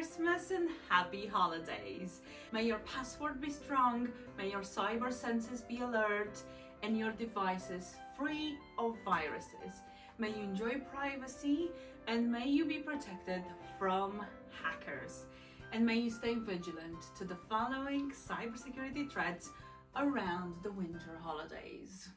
Christmas and happy holidays. May your password be strong, may your cyber senses be alert, and your devices free of viruses. May you enjoy privacy, and may you be protected from hackers. And may you stay vigilant to the following cybersecurity threats around the winter holidays.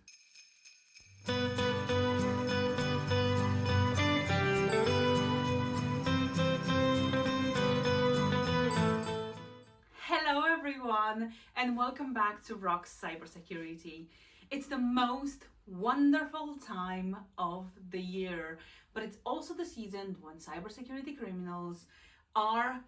Hello everyone, and welcome back to Rock's Cybersecurity. It's the most wonderful time of the year, but it's also the season when cybersecurity criminals are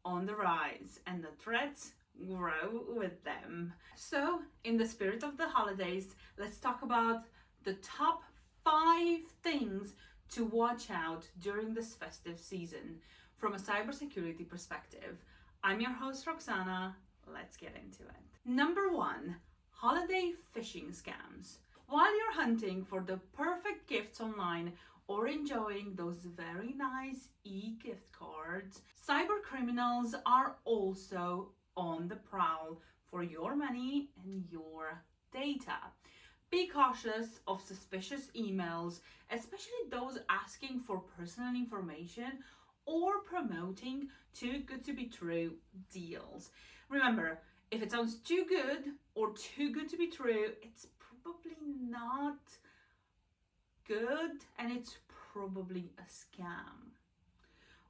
on the rise and the threats grow with them. So, in the spirit of the holidays, let's talk about the top 5 things to watch out during this festive season from a cybersecurity perspective. I'm your host, Roxana. Let's get into it. Number 1, holiday phishing scams. While you're hunting for the perfect gifts online or enjoying those very nice e-gift cards, cyber criminals are also on the prowl for your money and your data. Be cautious of suspicious emails, especially those asking for personal information or promoting too good to be true deals. Remember, if it sounds too good or too good to be true, it's probably not good and it's probably a scam.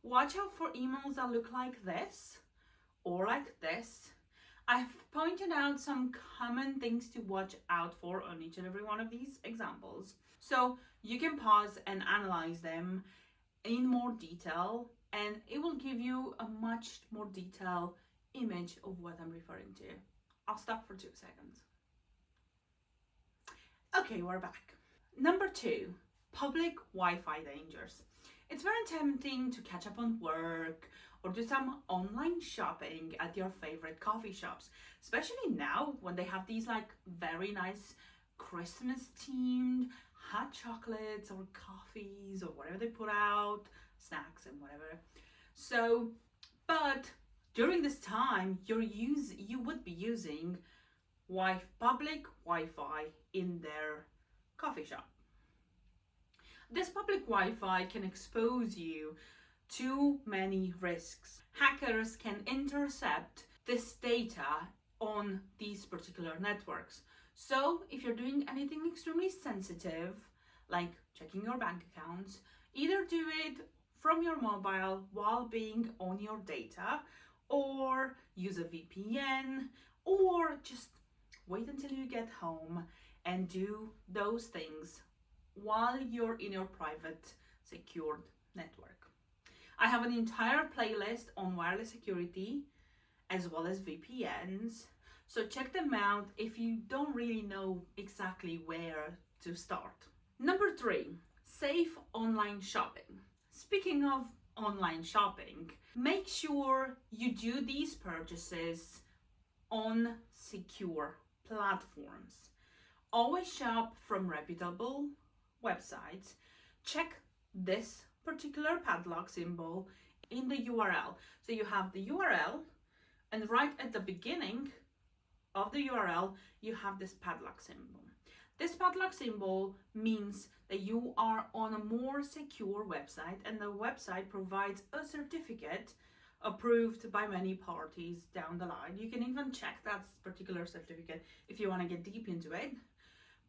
Watch out for emails that look like this or like this. I've pointed out some common things to watch out for on each and every one of these examples, so you can pause and analyze them in more detail, and it will give you a much more detailed image of what I'm referring to. I'll stop for 2 seconds. Okay, we're back. Number 2, public Wi-Fi dangers. It's very tempting to catch up on work or do some online shopping at your favorite coffee shops, especially now when they have these like very nice Christmas themed hot chocolates or coffees or whatever they put out, snacks and whatever. So, but during this time, you would be using public Wi-Fi in their coffee shop. This public Wi-Fi can expose you to many risks. Hackers can intercept this data on these particular networks. So if you're doing anything extremely sensitive, like checking your bank accounts, either do it from your mobile while being on your data, or use a VPN, or just wait until you get home and do those things while you're in your private secured network. I have an entire playlist on wireless security as well as VPNs, so check them out if you don't really know exactly where to start. Number 3, safe online shopping. Speaking of online shopping, make sure you do these purchases on secure platforms. Always shop from reputable websites. Check this particular padlock symbol in the URL. So you have the URL, and right at the beginning of the URL, you have this padlock symbol. This padlock symbol means that you are on a more secure website, and the website provides a certificate approved by many parties down the line. You can even check that particular certificate if you want to get deep into it.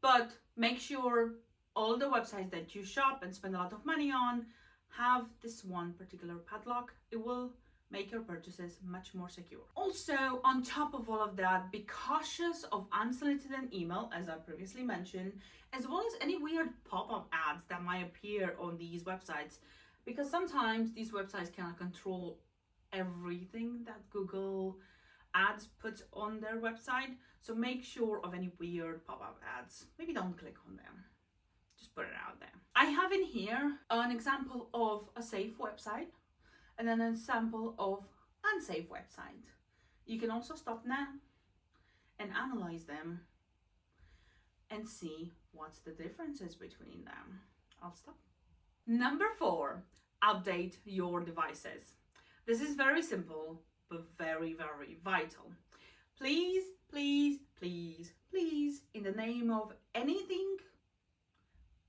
But make sure all the websites that you shop and spend a lot of money on have this one particular padlock. It will make your purchases much more secure. Also, on top of all of that, be cautious of unsolicited email, as I previously mentioned, as well as any weird pop-up ads that might appear on these websites, because sometimes these websites cannot control everything that Google Ads puts on their website. So make sure of any weird pop-up ads. Maybe don't click on them. Just put it out there. I have in here an example of a safe website and then an example of unsafe website. You can also stop now and analyze them and see what's the differences between them. I'll stop. Number 4, update your devices. This is very simple, but very, very vital. Please, please, please, please, in the name of anything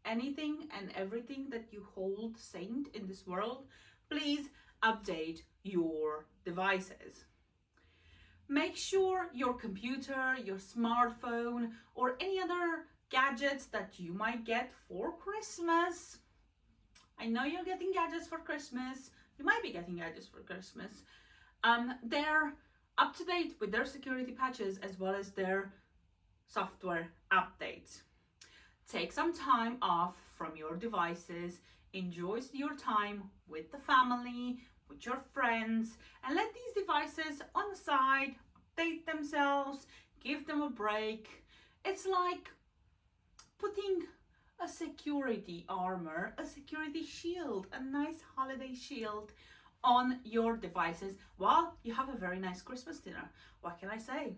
and everything that you hold saint in this world, please update your devices. Make sure your computer, your smartphone, or any other gadgets that you might get for Christmas. I know you're getting gadgets for Christmas. You might be getting gadgets for Christmas. They're up to date with their security patches as well as their software updates. Take some time off from your devices, enjoy your time with the family, with your friends, and let these devices on the side update themselves, give them a break. It's like putting a security armor, a security shield, a nice holiday shield on your devices while you have a very nice Christmas dinner. What can I say?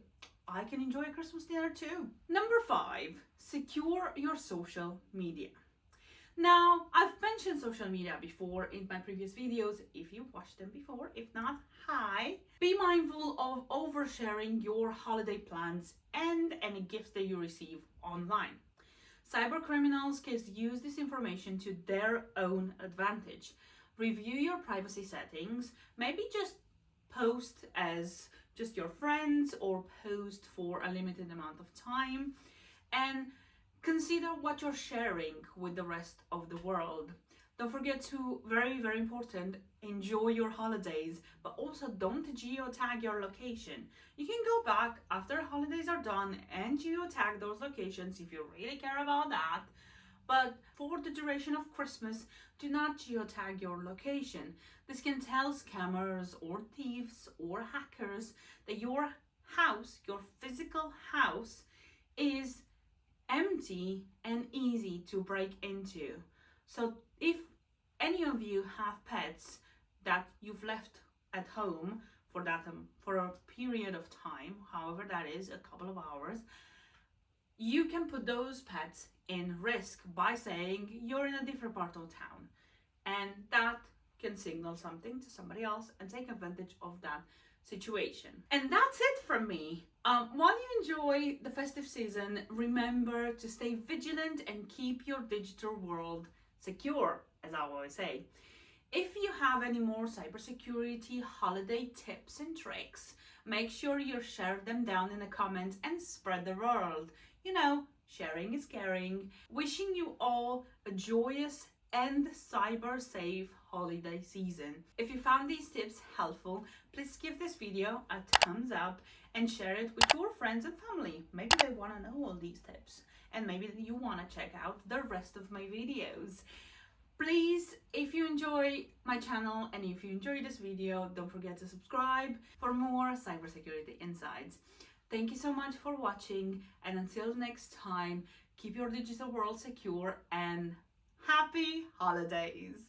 I can enjoy a Christmas dinner too. Number 5, secure your social media. Now, I've mentioned social media before in my previous videos, if you've watched them before. If not, hi. Be mindful of oversharing your holiday plans and any gifts that you receive online. Cyber criminals can use this information to their own advantage. Review your privacy settings, maybe just post as just your friends or post for a limited amount of time, and consider what you're sharing with the rest of the world. Don't forget to, very, very important, enjoy your holidays, but also don't geotag your location. You can go back after holidays are done and geotag those locations if you really care about that. But for the duration of Christmas, do not geotag your location. This can tell scammers or thieves or hackers that your house, your physical house, is empty and easy to break into. So if any of you have pets that you've left at home for a period of time, however that is, a couple of hours, you can put those pets in risk by saying you're in a different part of town, and that can signal something to somebody else and take advantage of that situation. And that's it from me. While you enjoy the festive season, remember to stay vigilant and keep your digital world secure, as I always say. If you have any more cybersecurity holiday tips and tricks, make sure you share them down in the comments and spread the word. You know, sharing is caring. Wishing you all a joyous and cyber safe holiday season. If you found these tips helpful, please give this video a thumbs up and share it with your friends and family. Maybe they want to know all these tips, and maybe you want to check out the rest of my videos. Please, if you enjoy my channel and if you enjoy this video, don't forget to subscribe for more cybersecurity insights. Thank you so much for watching, and until next time, keep your digital world secure and happy holidays!